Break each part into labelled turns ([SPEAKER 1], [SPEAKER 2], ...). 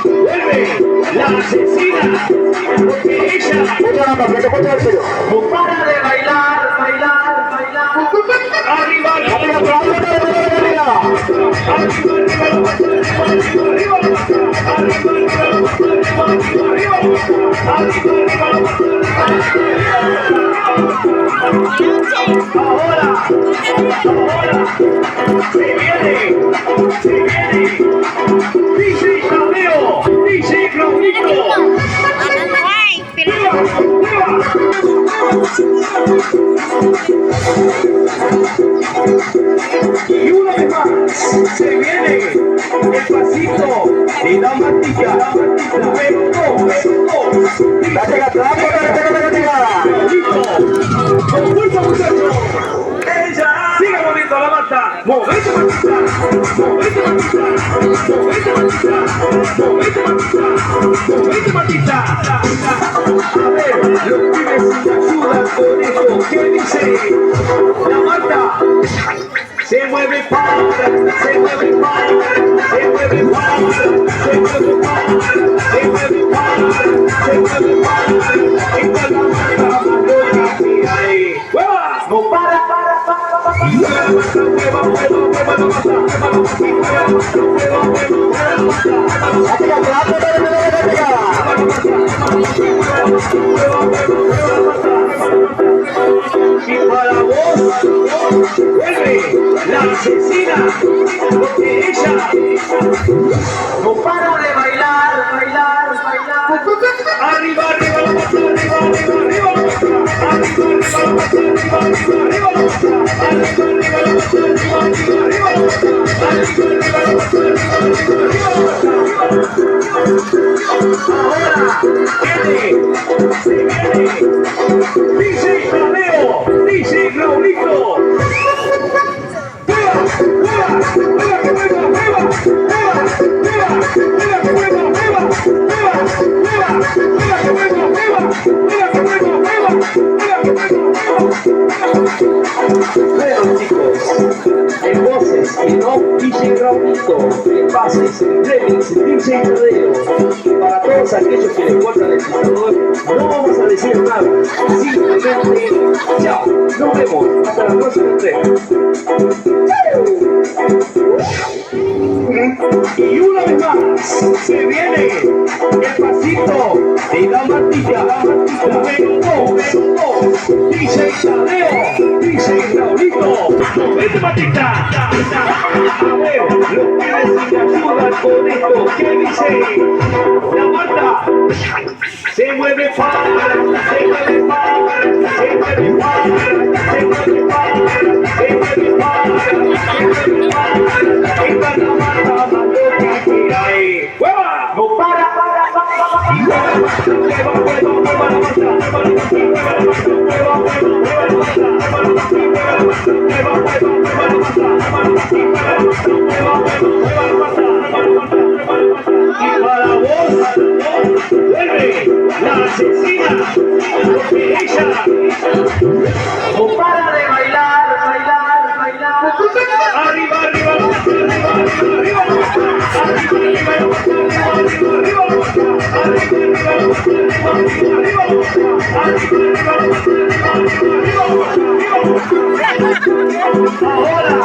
[SPEAKER 1] vuelve la asesina, porque ella no para de bailar, bailar, bailar. Arriba, arriba, ahora, se viene, DJ Tadeo, DJ Claudito. Y una vez más, se viene el pasito de la Martilla, pero con fuerza, muchachos. Ella sigue moviendo la mata. Movete, Martita. Movete, Martita. Movete, Martita. Movete, Martita. Movete, Martita. A ver, los pibes sin ayuda con esto. ¿Qué dice? La Marta se mueve para, se mueve para, se mueve para, se mueve para, se mueve para, se mueve para. Y con la Marta, ahí. ¡Hueva! No para. Y para vos vuelve la asesina, porque ella no para de bailar, bailar, bailar. Arriba, arriba, arriba, arriba, arriba, ahora se viene DJ Tadeo, DJ Claudito. Bueno chicos, en voces y no DJ Claudito, en bases, remix, DJ Tadeo. Para todos aquellos que les cortan el pistador, no vamos a decir nada, simplemente chao, nos vemos, hasta la próxima entrega. Y una vez más, se viene el pasito de la Martilla, DJ Tadeo, DJ Claudito. Vete, Martita. A ver, los pibes sin ayuda con esto. ¿Qué dice? La Marta se mueve para, se mueve para, se mueve para, se mueve para, se mueve para, se mueve para. Y para la Marta, ahí. ¡Hueva! No para. Y hueva, y para vos vuelve la asesina, porque ella no para de bailar, bailar, bailar. Arriba, arriba, arriba, arriba, arriba, ahora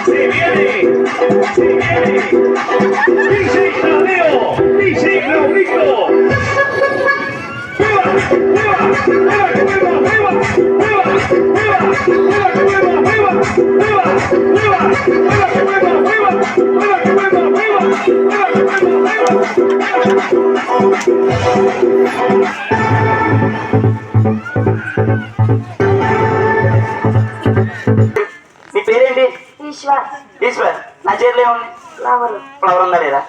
[SPEAKER 1] se viene DJ Tadeo, DJ Claudito. మీ పేరేంటి? ఈశ్వర్. నా చేతిలో ఏముంది? Flower ఉందా లేదా?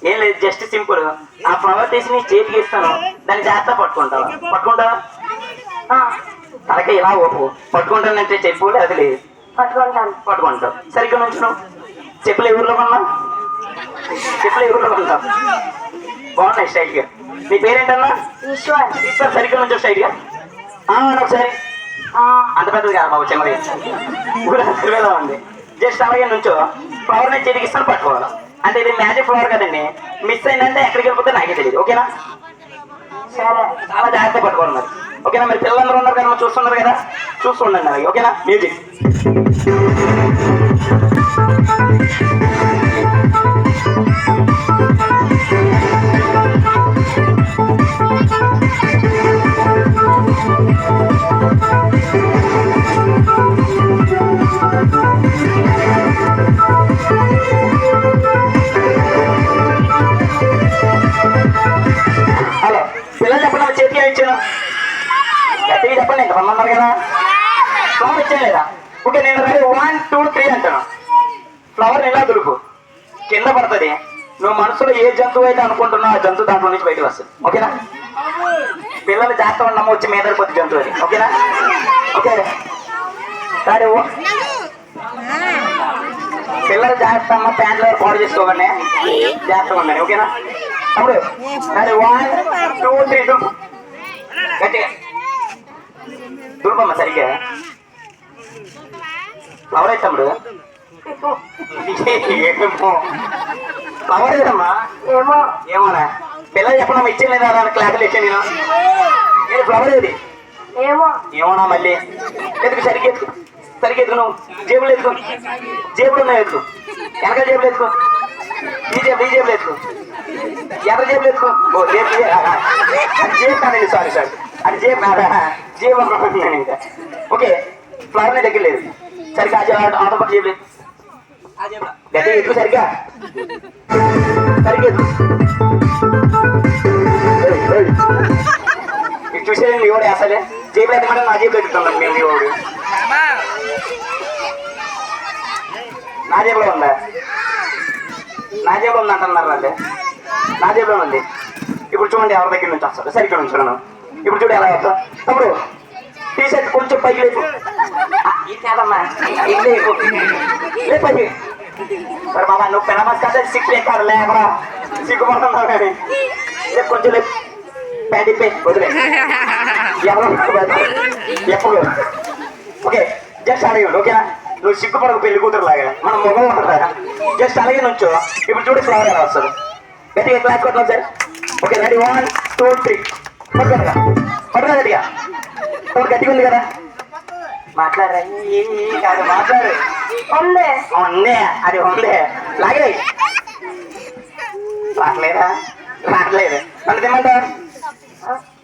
[SPEAKER 1] ఏం లేదు, just simple. ఆ flower తీసి నీ చేతికి ఇస్తాను, దాన్ని జాగ్రత్త పట్టుకుంటావా? తలకి ఇలా ఓపు. పట్టుకుంటానంటే చెప్పు, అది లేదు. పట్టుకుంటావు. సరిగ్గా నుంచును. చెప్పులు ఎవరిలో కొన్నావు? బాగున్నాయి స్టైల్గా. నీ పేరేంటన్నా? ఈశ్వర్. సరిగ్గా నుంచో స్టైల్గా. ఒకసారి అంత పెద్దది కాదు బాబు, చిన్నది. ఊరంతా ఉంది. జస్ట్ అలాగే నుంచో ఫ్లవర్ నేను చేతికి ఇస్తాను, పట్టుకోవాలి.
[SPEAKER 2] అంటే ఇది మ్యాజిక్ ఫ్లవర్ కదండి, మిస్ అయిందంటే ఎక్కడికి వెళ్ళిపోతే నాకే తెలియదు. ఓకేనా? చాలా చాలా జాగ్రత్త పట్టుకోండి మరి. ఓకేనా? మరి పిల్లలందరూ ఉన్నారు కదా, చూస్తున్నారు కదా, చూస్తుండండి అలాగే. ఓకేనా? మ్యూజిక్. హలో పిల్లలు చెప్పండి, చేతికి ఇచ్చాను గట్టిగా చెప్పండి. ఇంకా రమ్మన్నారు కదా, ఫ్లవర్ ఇచ్చాను లేదా? ఓకే, నేను 1 2 3 అంటాను. ఫ్లవర్ ఇలా దులుపు, కింద పడుతుంది. నువ్వు మనసులో ఏ జంతువు అయితే అనుకుంటున్నావు ఆ జంతువు దాంట్లో నుంచి బయటకు వస్తుంది. ఓకేనా? పిల్లలు జాగ్రత్త ఉండమ్మ, వచ్చి మీద పడిపోతుంది జంతువు అది. ఓకేనా? ఓకే సరే, పిల్లలు జాగ్రత్త అమ్మ, ప్యాంట్లు పాడు చేసుకోకండి, జాగ్రత్తగా ఉండండి. ఓకేనా? అప్పుడు సరే 1 2 3 దులుపు, గట్టిగా దులుపమ్మ సరిగ్గా. ఫ్లవర్ అయితే తమ్ముడు, ఫ్లవర్ ఏదమ్మా? ఏమో ఏమోనా? పిల్లలు చెప్పడం ఇచ్చేది లేదా క్లాసులు ఇచ్చాను నేను. ఫ్లవర్ ఏది? ఏమో ఏమోనా? మళ్ళీ ఎదుగు, సరిగ్గా ఎదుగు, సరిగ్గా ఎదుగు. నువ్వు జేబులు ఎదుగు, జేబులు ఉన్నాయి ఎదుగు, వెనక జేబులు ఎదుగు, ఈ జేబులు ఎదుగు, ఎర్ర జేబులు ఎదుగు. ఓ జేబు, జేబు కాదండి, సారీ అది జేబు కాదా? జేబు అనుకుంటున్నాను ఇంకా. ఓకే, ఫ్లవర్ నీ దగ్గర లేదు, సరిగ్గా ఆటో పక్క జేబులేదు, గట్టిగా ఎదుగు, సరిగ్గా సరిగ్గా ఎదుగు. ఇది చూసేది మీ వాడు అసలే జేబులు ఎత్తమంటే నా జేబులు ఎదుగుతున్నాం మేము. మీ వాడు నా జేబులో ఉందా? నా జేబులో ఉంది అంటున్నారు అంటే నా జేబులో ఉంది. ఇప్పుడు చూడండి ఎవరి దగ్గర నుంచి వస్తారు. సరిగ్గా ఉంచున్నాను. ఇప్పుడు చూడు ఎలా వస్తా. తమ్ముడు టీ షర్ట్ కొంచెం పైకి లేదు, ఇది కాదమ్మా, ఇది లేదు పైకి. మరి బాబా నువ్వు పెనమస్ కదా, సిక్కు ఎక్కారు లేకరా, సిగ్గుపడుతున్నావు కానీ రేపు కొంచెం లేదు, ప్యాంట్ ఇప్పే వదిలే ఎవరు ఎప్పుడు. ఓకే జస్ట్ అడిగాడు. ఓకేనా? నువ్వు సిగ్గుపడకు, పెళ్లి కూతురు లాగా మనం మొగం ఉంటుందా? జస్ట్ అలాగే నుంచో. ఇప్పుడు చూడు ఫ్లవర్ ఎలా వస్తుంది. గట్టిగా క్లాస్ కొట్టాం సార్. ఓకే రెడీ 1 2 3 పట్టుకోగా పట్టుకో గట్టిగా. గట్టిగా ఉంది కదా, మాట్లాడరా కాదు, మాట్లాడు. ఉందే ఉందే, అది ఉందే, లాగే. రావట్లేదా? రావట్లేదు. నన్ను తిమ్మంటావా?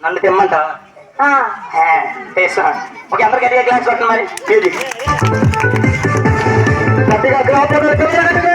[SPEAKER 2] నన్ను తిమ్మంటావా? చేస్తా. ఓకే అందరు గట్టిగా క్లాస్ కొట్టండి మరి. మ్యూజిక్ గట్టిగా గట్టిగా.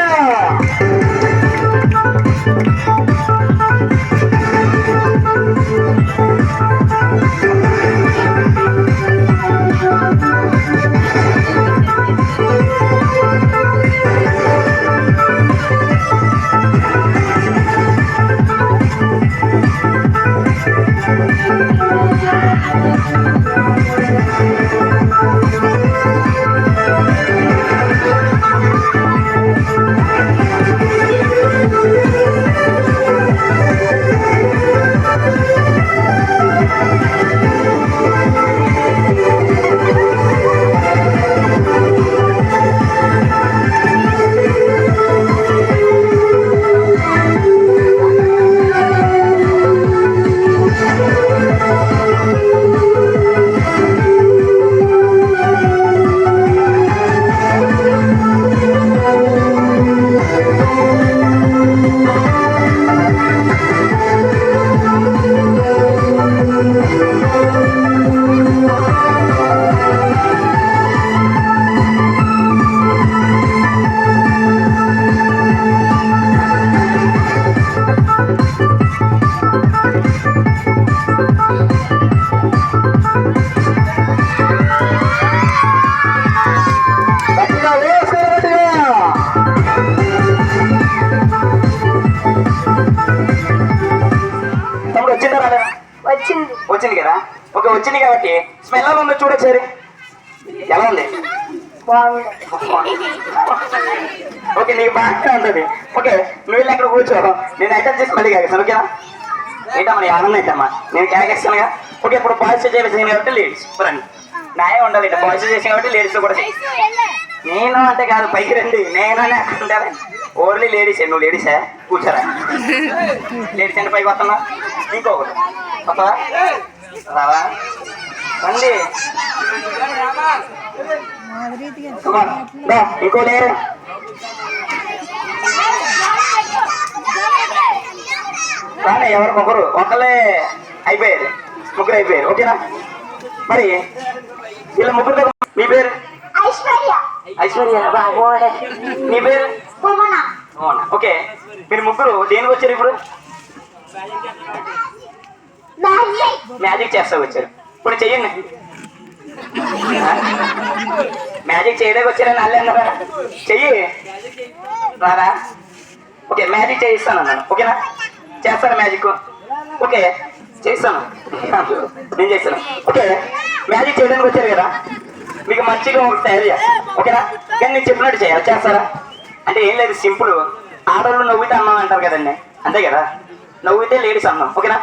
[SPEAKER 2] వచ్చింది కదా. ఓకే వచ్చింది కాబట్టి స్మెల్ ఎలా ఉందో చూడొచ్చారు. ఎలా ఉంది? ఓకే నీకు బాగా ఉంటుంది. ఓకే నువ్వు వెళ్ళి అక్కడ కూర్చో, నేను ఐటమ్ చేసి మళ్ళీ కాగేస్తాను. ఓకేనా? ఏంటమ్మా నీ ఆనందం ఏంటమ్మా, నేను కాగేస్తానుగా. ఓకే ఇప్పుడు బాయ్స్ చేసేసింది కాబట్టి లేడీస్ రండి. న్యాయం ఉండాలి, బాయ్స్ చేసాను కాబట్టి లేడీస్ కూడా నేను అంటే కాదు, పైకి రండి. నేను అక్కడ ఉండాలి. ఓన్లీ లేడీసే. నువ్వు లేడీసా? కూర్చోరా. లేడీస్ అంటే పైకి వస్తున్నా. ఇంకొకటి వస్తావా? రావా? రండి. ఇంకో లేరు. కానీ ఎవరికొకరు ఒకళ్ళే అయిపోయారు, ముగ్గురు అయిపోయారు. ఓకేనా? మరి వీళ్ళ ముగ్గురు. మీ పేరు? ఐశ్వర్య. బాబోయ్. నీ పేరు? ఓకే. మీరు ముగ్గురు దేనికి వచ్చారు ఇప్పుడు? మ్యాజిక్ చేస్తా వచ్చారు. ఇప్పుడు చెయ్యండి. మ్యాజిక్ చేయడానికి వచ్చారని అల్లే అన్నారా? చెయ్యి. రారా? ఓకే, మ్యాజిక్ చేయిస్తాను అన్నాను. ఓకేనా? చేస్తాను మ్యాజిక్. ఓకే, చేస్తాను. నేను చేస్తాను. ఓకే, మ్యాజిక్ చేయడానికి వచ్చారు కదా, మీకు మంచిగా ఒక తయారు చేస్తాను. ఓకేనా? కానీ నేను చెప్పినట్టు చేయాలి. చేస్తారా? అంటే ఏం లేదు, సింపుల్. ఆడవాళ్ళు నవ్వితే అన్నం అంటారు కదండి, అంతే కదా? నవ్వితే లేడీస్ అన్నాం. ఓకేనా?